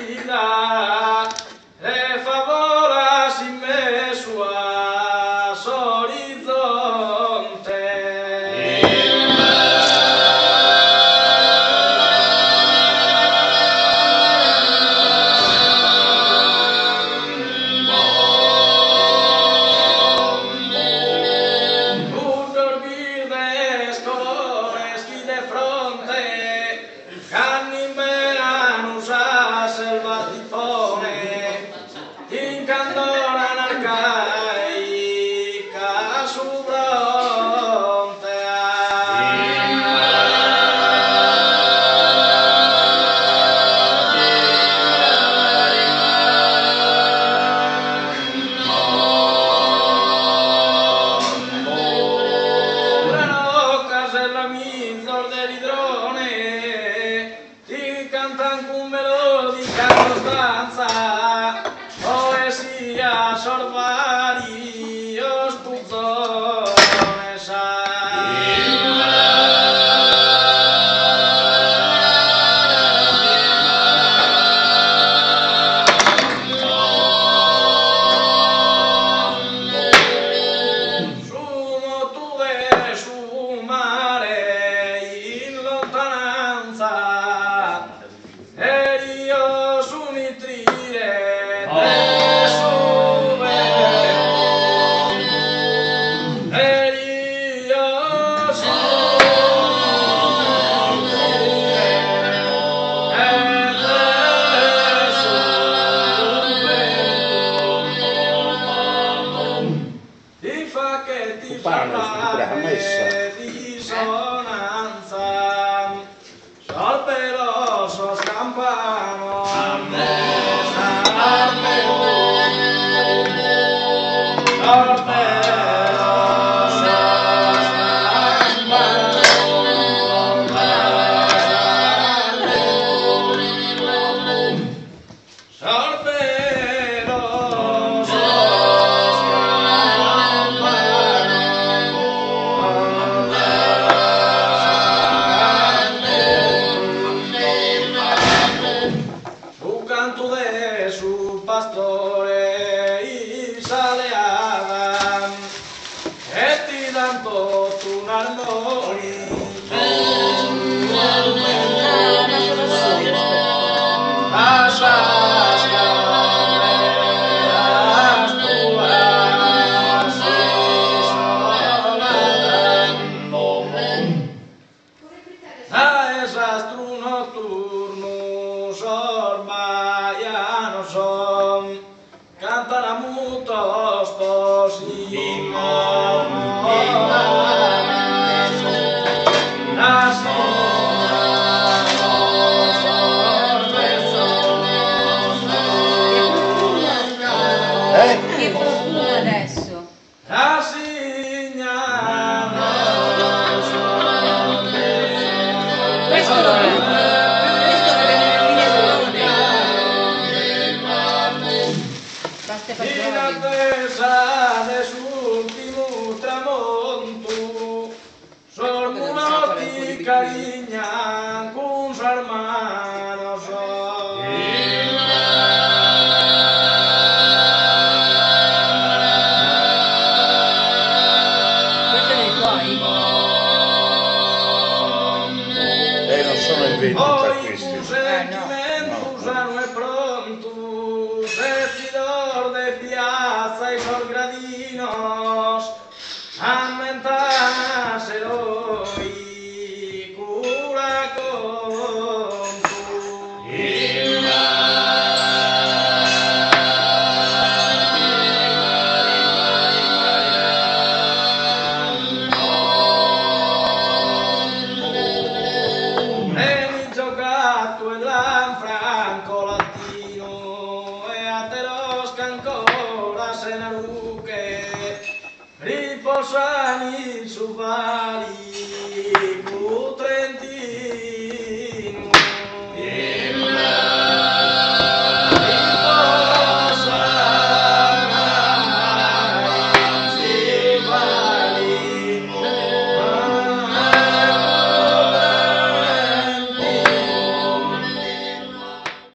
vida e favoras in me suas orizzonte. Un dormir de colores y de fronte, canni in verano usas el batifone, incandoran arcaica su fronte. La mizor dell'idrone ti cantan con melodica costanza, poesia sorvari ostuzzone sumo tu de su mare in lontananza ed io su nitrire te su vento ed io su nitrire e te su vento ti fa che ti parlare disonanza sorperoso scampano su pastore y saleaban e ti dan tutto un armonio notturnos ormai non son cantano mutos Che profumo adesso? la signana Questo deve in attesa dell'ultimo tramonto sormuti carignan con suo hermano sol. Questo è dei tuoi? Non sono i venti Hoy questi. tu sentimento sano e pronto, vestidor de piazza y por gradinos, ammentaselo y cura con tu. Premi giocato e franco latino e a te los ancora se ne ruche riposani su vari